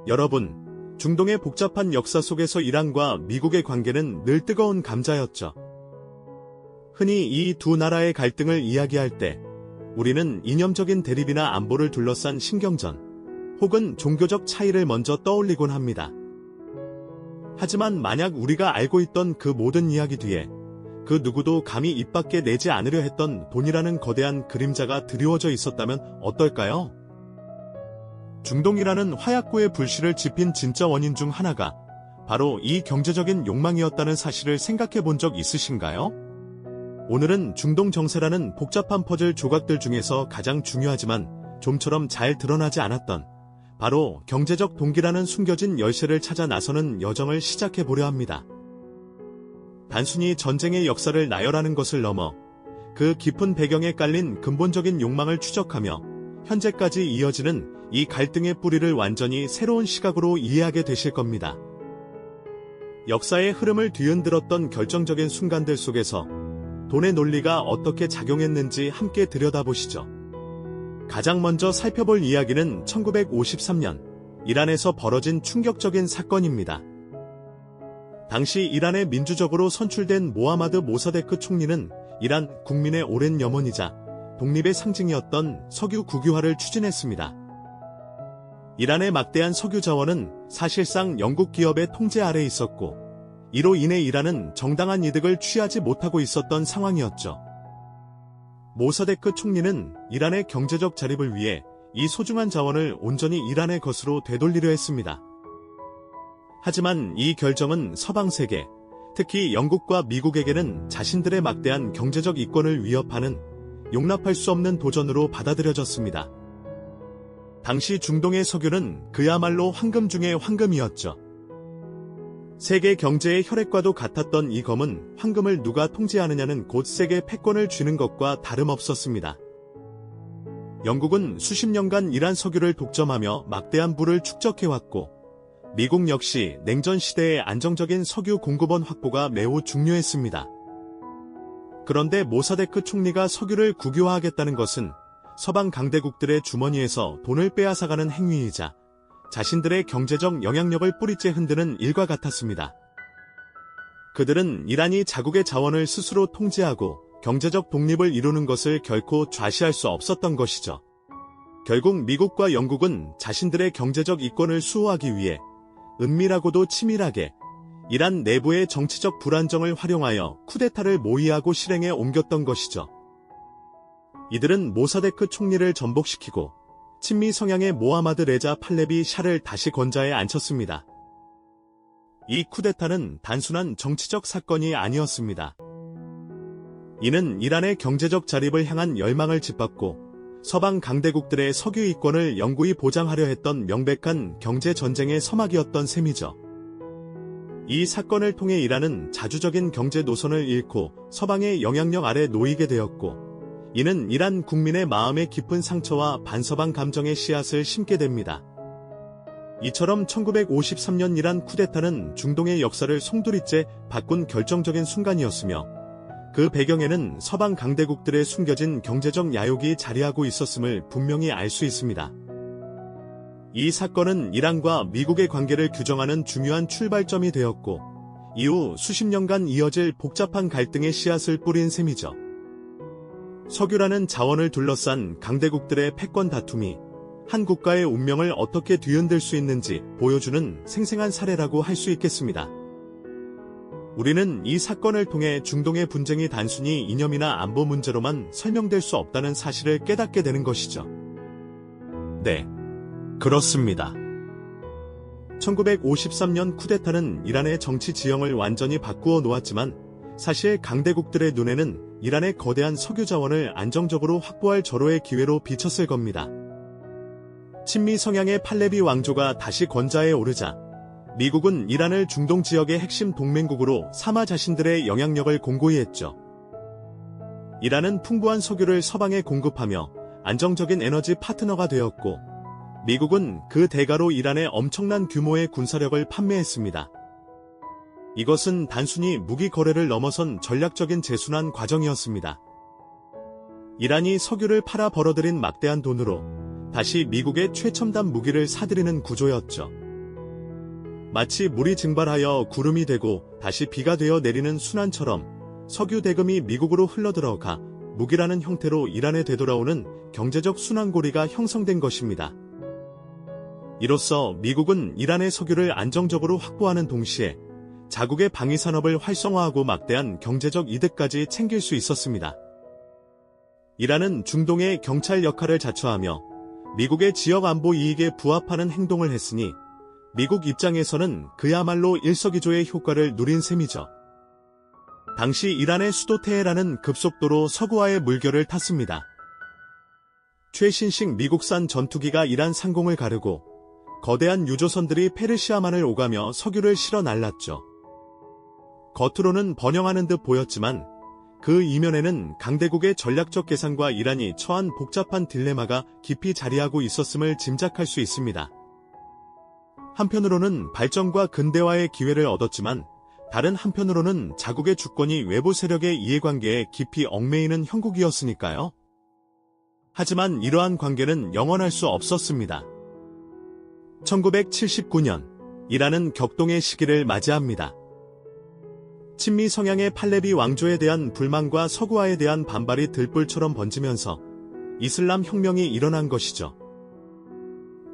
여러분, 중동의 복잡한 역사 속에서 이란과 미국의 관계는 늘 뜨거운 감자였죠. 흔히 이 두 나라의 갈등을 이야기할 때 우리는 이념적인 대립이나 안보를 둘러싼 신경전 혹은 종교적 차이를 먼저 떠올리곤 합니다. 하지만 만약 우리가 알고 있던 그 모든 이야기 뒤에 그 누구도 감히 입 밖에 내지 않으려 했던 돈이라는 거대한 그림자가 드리워져 있었다면 어떨까요? 중동이라는 화약고의 불씨를 지핀 진짜 원인 중 하나가 바로 이 경제적인 욕망이었다는 사실을 생각해 본 적 있으신가요? 오늘은 중동 정세라는 복잡한 퍼즐 조각들 중에서 가장 중요하지만 좀처럼 잘 드러나지 않았던 바로 경제적 동기라는 숨겨진 열쇠를 찾아 나서는 여정을 시작해 보려 합니다. 단순히 전쟁의 역사를 나열하는 것을 넘어 그 깊은 배경에 깔린 근본적인 욕망을 추적하며 현재까지 이어지는 이 갈등의 뿌리를 완전히 새로운 시각으로 이해하게 되실 겁니다. 역사의 흐름을 뒤흔들었던 결정적인 순간들 속에서 돈의 논리가 어떻게 작용했는지 함께 들여다보시죠. 가장 먼저 살펴볼 이야기는 1953년 이란에서 벌어진 충격적인 사건입니다. 당시 이란에 민주적으로 선출된 모하마드 모사데크 총리는 이란 국민의 오랜 염원이자 독립의 상징이었던 석유 국유화를 추진했습니다. 이란의 막대한 석유 자원은 사실상 영국 기업의 통제 아래에 있었고 이로 인해 이란은 정당한 이득을 취하지 못하고 있었던 상황이었죠. 모사데크 총리는 이란의 경제적 자립을 위해 이 소중한 자원을 온전히 이란의 것으로 되돌리려 했습니다. 하지만 이 결정은 서방 세계, 특히 영국과 미국에게는 자신들의 막대한 경제적 이권을 위협하는 용납할 수 없는 도전으로 받아들여졌습니다. 당시 중동의 석유는 그야말로 황금 중의 황금이었죠. 세계 경제의 혈액과도 같았던 이 검은 황금을 누가 통제하느냐는 곧 세계 패권을 쥐는 것과 다름없었습니다. 영국은 수십 년간 이란 석유를 독점하며 막대한 부를 축적해왔고 미국 역시 냉전 시대의 안정적인 석유 공급원 확보가 매우 중요했습니다. 그런데 모사데크 총리가 석유를 국유화하겠다는 것은 서방 강대국들의 주머니에서 돈을 빼앗아가는 행위이자 자신들의 경제적 영향력을 뿌리째 흔드는 일과 같았습니다. 그들은 이란이 자국의 자원을 스스로 통제하고 경제적 독립을 이루는 것을 결코 좌시할 수 없었던 것이죠. 결국 미국과 영국은 자신들의 경제적 이권을 수호하기 위해 은밀하고도 치밀하게 이란 내부의 정치적 불안정을 활용하여 쿠데타를 모의하고 실행에 옮겼던 것이죠. 이들은 모사데크 총리를 전복시키고 친미 성향의 모하마드 레자 팔레비 샤를 다시 권좌에 앉혔습니다. 이 쿠데타는 단순한 정치적 사건이 아니었습니다. 이는 이란의 경제적 자립을 향한 열망을 짓밟고 서방 강대국들의 석유 이권을 영구히 보장하려 했던 명백한 경제전쟁의 서막이었던 셈이죠. 이 사건을 통해 이란은 자주적인 경제 노선을 잃고 서방의 영향력 아래 놓이게 되었고 이는 이란 국민의 마음에 깊은 상처와 반서방 감정의 씨앗을 심게 됩니다. 이처럼 1953년 이란 쿠데타는 중동의 역사를 송두리째 바꾼 결정적인 순간이었으며 그 배경에는 서방 강대국들의 숨겨진 경제적 야욕이 자리하고 있었음을 분명히 알 수 있습니다. 이 사건은 이란과 미국의 관계를 규정하는 중요한 출발점이 되었고 이후 수십 년간 이어질 복잡한 갈등의 씨앗을 뿌린 셈이죠. 석유라는 자원을 둘러싼 강대국들의 패권 다툼이 한 국가의 운명을 어떻게 뒤흔들 수 있는지 보여주는 생생한 사례라고 할 수 있겠습니다. 우리는 이 사건을 통해 중동의 분쟁이 단순히 이념이나 안보 문제로만 설명될 수 없다는 사실을 깨닫게 되는 것이죠. 네, 그렇습니다. 1953년 쿠데타는 이란의 정치 지형을 완전히 바꾸어 놓았지만 사실 강대국들의 눈에는 이란의 거대한 석유 자원을 안정적으로 확보할 절호의 기회로 비쳤을 겁니다. 친미 성향의 팔레비 왕조가 다시 권좌에 오르자 미국은 이란을 중동 지역의 핵심 동맹국으로 삼아 자신들의 영향력을 공고히 했죠. 이란은 풍부한 석유를 서방에 공급하며 안정적인 에너지 파트너가 되었고 미국은 그 대가로 이란에 엄청난 규모의 군사력을 판매했습니다. 이것은 단순히 무기 거래를 넘어선 전략적인 재순환 과정이었습니다. 이란이 석유를 팔아 벌어들인 막대한 돈으로 다시 미국의 최첨단 무기를 사들이는 구조였죠. 마치 물이 증발하여 구름이 되고 다시 비가 되어 내리는 순환처럼 석유 대금이 미국으로 흘러들어가 무기라는 형태로 이란에 되돌아오는 경제적 순환고리가 형성된 것입니다. 이로써 미국은 이란의 석유를 안정적으로 확보하는 동시에 자국의 방위산업을 활성화하고 막대한 경제적 이득까지 챙길 수 있었습니다. 이란은 중동의 경찰 역할을 자처하며 미국의 지역 안보 이익에 부합하는 행동을 했으니 미국 입장에서는 그야말로 일석이조의 효과를 누린 셈이죠. 당시 이란의 수도 테헤란은 급속도로 서구화의 물결을 탔습니다. 최신식 미국산 전투기가 이란 상공을 가르고 거대한 유조선들이 페르시아만을 오가며 석유를 실어 날랐죠. 겉으로는 번영하는 듯 보였지만 그 이면에는 강대국의 전략적 계산과 이란이 처한 복잡한 딜레마가 깊이 자리하고 있었음을 짐작할 수 있습니다. 한편으로는 발전과 근대화의 기회를 얻었지만 다른 한편으로는 자국의 주권이 외부 세력의 이해관계에 깊이 얽매이는 형국이었으니까요. 하지만 이러한 관계는 영원할 수 없었습니다. 1979년 이란은 격동의 시기를 맞이합니다. 친미 성향의 팔레비 왕조에 대한 불만과 서구화에 대한 반발이 들불처럼 번지면서 이슬람 혁명이 일어난 것이죠.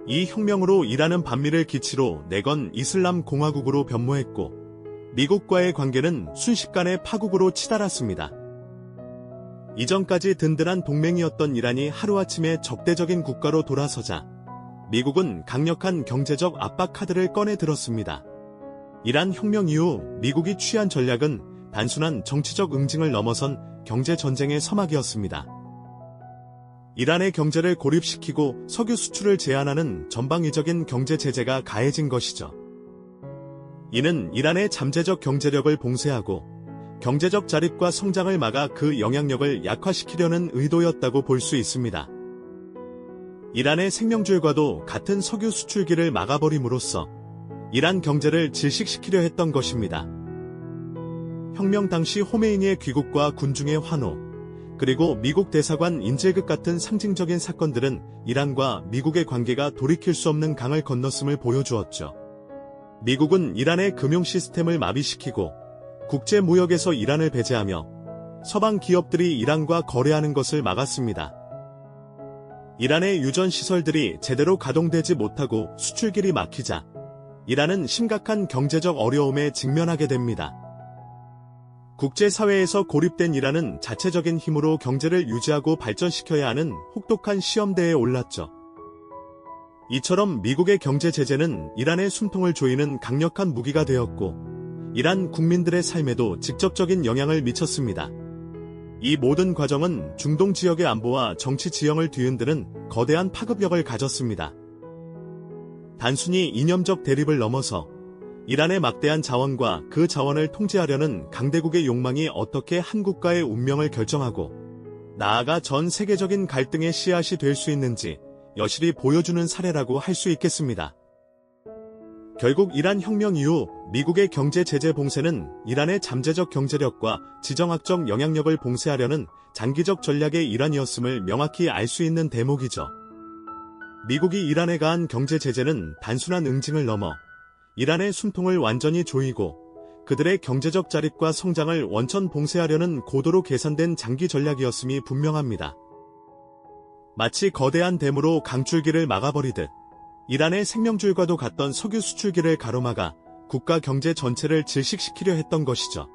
이 혁명으로 이란은 반미를 기치로 내건 이슬람 공화국으로 변모했고 미국과의 관계는 순식간에 파국으로 치달았습니다. 이전까지 든든한 동맹이었던 이란이 하루아침에 적대적인 국가로 돌아서자 미국은 강력한 경제적 압박 카드를 꺼내 들었습니다. 이란 혁명 이후 미국이 취한 전략은 단순한 정치적 응징을 넘어선 경제전쟁의 서막이었습니다. 이란의 경제를 고립시키고 석유 수출을 제한하는 전방위적인 경제 제재가 가해진 것이죠. 이는 이란의 잠재적 경제력을 봉쇄하고 경제적 자립과 성장을 막아 그 영향력을 약화시키려는 의도였다고 볼 수 있습니다. 이란의 생명줄과도 같은 석유 수출기를 막아버림으로써 이란 경제를 질식시키려 했던 것입니다. 혁명 당시 호메이니의 귀국과 군중의 환호, 그리고 미국 대사관 인질극 같은 상징적인 사건들은 이란과 미국의 관계가 돌이킬 수 없는 강을 건넜음을 보여주었죠. 미국은 이란의 금융 시스템을 마비시키고 국제 무역에서 이란을 배제하며 서방 기업들이 이란과 거래하는 것을 막았습니다. 이란의 유전 시설들이 제대로 가동되지 못하고 수출길이 막히자 이란은 심각한 경제적 어려움에 직면하게 됩니다. 국제사회에서 고립된 이란은 자체적인 힘으로 경제를 유지하고 발전시켜야 하는 혹독한 시험대에 올랐죠. 이처럼 미국의 경제 제재는 이란의 숨통을 조이는 강력한 무기가 되었고 이란 국민들의 삶에도 직접적인 영향을 미쳤습니다. 이 모든 과정은 중동 지역의 안보와 정치 지형을 뒤흔드는 거대한 파급력을 가졌습니다. 단순히 이념적 대립을 넘어서 이란의 막대한 자원과 그 자원을 통제하려는 강대국의 욕망이 어떻게 한 국가의 운명을 결정하고 나아가 전 세계적인 갈등의 씨앗이 될 수 있는지 여실히 보여주는 사례라고 할 수 있겠습니다. 결국 이란 혁명 이후 미국의 경제 제재 봉쇄는 이란의 잠재적 경제력과 지정학적 영향력을 봉쇄하려는 장기적 전략의 일환이었음을 명확히 알 수 있는 대목이죠. 미국이 이란에 가한 경제 제재는 단순한 응징을 넘어 이란의 숨통을 완전히 조이고 그들의 경제적 자립과 성장을 원천 봉쇄하려는 고도로 계산된 장기 전략이었음이 분명합니다. 마치 거대한 댐으로 강줄기를 막아버리듯 이란의 생명줄과도 같던 석유 수출기를 가로막아 국가 경제 전체를 질식시키려 했던 것이죠.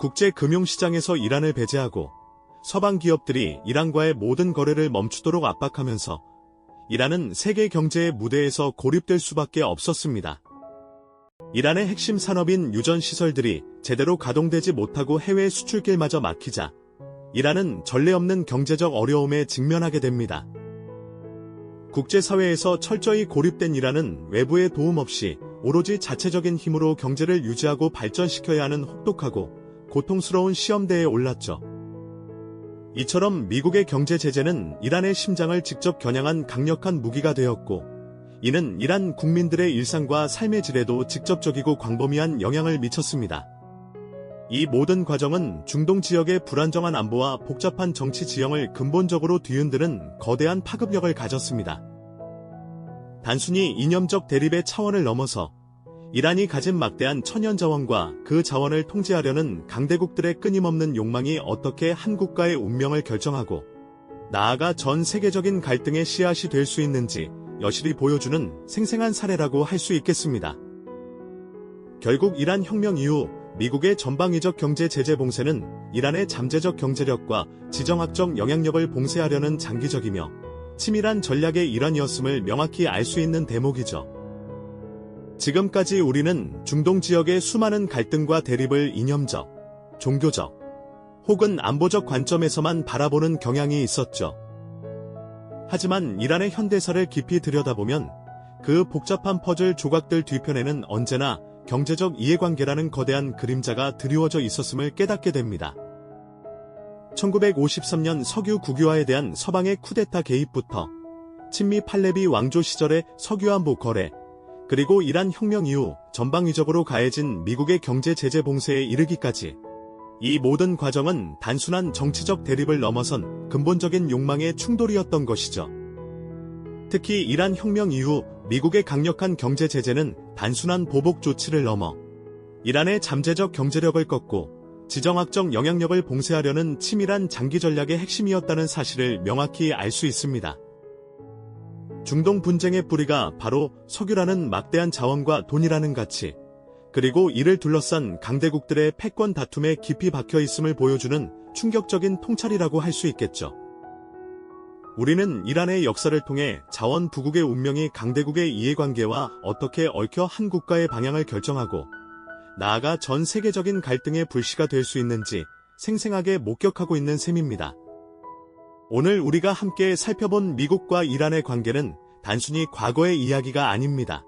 국제 금융시장에서 이란을 배제하고 서방 기업들이 이란과의 모든 거래를 멈추도록 압박하면서 이란은 세계 경제의 무대에서 고립될 수밖에 없었습니다. 이란의 핵심 산업인 유전 시설들이 제대로 가동되지 못하고 해외 수출길마저 막히자 이란은 전례 없는 경제적 어려움에 직면하게 됩니다. 국제사회에서 철저히 고립된 이란은 외부의 도움 없이 오로지 자체적인 힘으로 경제를 유지하고 발전시켜야 하는 혹독하고 고통스러운 시험대에 올랐죠. 이처럼 미국의 경제 제재는 이란의 심장을 직접 겨냥한 강력한 무기가 되었고 이는 이란 국민들의 일상과 삶의 질에도 직접적이고 광범위한 영향을 미쳤습니다. 이 모든 과정은 중동 지역의 불안정한 안보와 복잡한 정치 지형을 근본적으로 뒤흔드는 거대한 파급력을 가졌습니다. 단순히 이념적 대립의 차원을 넘어서 이란이 가진 막대한 천연 자원과 그 자원을 통제하려는 강대국들의 끊임없는 욕망이 어떻게 한 국가의 운명을 결정하고 나아가 전 세계적인 갈등의 씨앗이 될 수 있는지 여실히 보여주는 생생한 사례라고 할 수 있겠습니다. 결국 이란 혁명 이후 미국의 전방위적 경제 제재 봉쇄는 이란의 잠재적 경제력과 지정학적 영향력을 봉쇄하려는 장기적이며 치밀한 전략의 일환이었음을 명확히 알 수 있는 대목이죠. 지금까지 우리는 중동 지역의 수많은 갈등과 대립을 이념적, 종교적, 혹은 안보적 관점에서만 바라보는 경향이 있었죠. 하지만 이란의 현대사를 깊이 들여다보면 그 복잡한 퍼즐 조각들 뒤편에는 언제나 경제적 이해관계라는 거대한 그림자가 드리워져 있었음을 깨닫게 됩니다. 1953년 석유 국유화에 대한 서방의 쿠데타 개입부터 친미 팔레비 왕조 시절의 석유안보 거래, 그리고 이란 혁명 이후 전방위적으로 가해진 미국의 경제 제재 봉쇄에 이르기까지 이 모든 과정은 단순한 정치적 대립을 넘어선 근본적인 욕망의 충돌이었던 것이죠. 특히 이란 혁명 이후 미국의 강력한 경제 제재는 단순한 보복 조치를 넘어 이란의 잠재적 경제력을 꺾고 지정학적 영향력을 봉쇄하려는 치밀한 장기 전략의 핵심이었다는 사실을 명확히 알 수 있습니다. 중동 분쟁의 뿌리가 바로 석유라는 막대한 자원과 돈이라는 가치, 그리고 이를 둘러싼 강대국들의 패권 다툼에 깊이 박혀 있음을 보여주는 충격적인 통찰이라고 할 수 있겠죠. 우리는 이란의 역사를 통해 자원 부국의 운명이 강대국의 이해관계와 어떻게 얽혀 한 국가의 방향을 결정하고 나아가 전 세계적인 갈등의 불씨가 될 수 있는지 생생하게 목격하고 있는 셈입니다. 오늘 우리가 함께 살펴본 미국과 이란의 관계는 단순히 과거의 이야기가 아닙니다.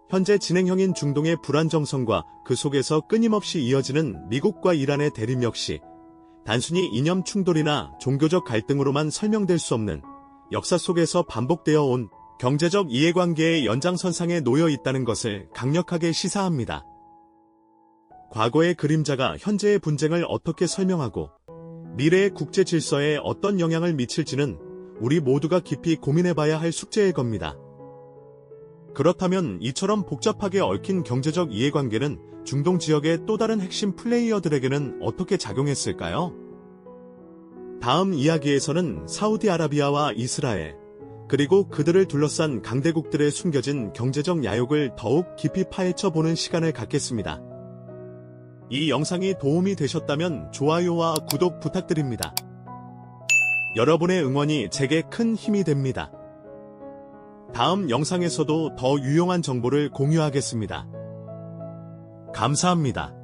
현재 진행형인 중동의 불안정성과 그 속에서 끊임없이 이어지는 미국과 이란의 대립 역시 단순히 이념 충돌이나 종교적 갈등으로만 설명될 수 없는 역사 속에서 반복되어 온 경제적 이해관계의 연장선상에 놓여 있다는 것을 강력하게 시사합니다. 과거의 그림자가 현재의 분쟁을 어떻게 설명하고 미래의 국제 질서에 어떤 영향을 미칠지는 우리 모두가 깊이 고민해봐야 할 숙제일 겁니다. 그렇다면 이처럼 복잡하게 얽힌 경제적 이해관계는 중동 지역의 또 다른 핵심 플레이어들에게는 어떻게 작용했을까요? 다음 이야기에서는 사우디아라비아와 이스라엘, 그리고 그들을 둘러싼 강대국들의 숨겨진 경제적 야욕을 더욱 깊이 파헤쳐보는 시간을 갖겠습니다. 이 영상이 도움이 되셨다면 좋아요와 구독 부탁드립니다. 여러분의 응원이 제게 큰 힘이 됩니다. 다음 영상에서도 더 유용한 정보를 공유하겠습니다. 감사합니다.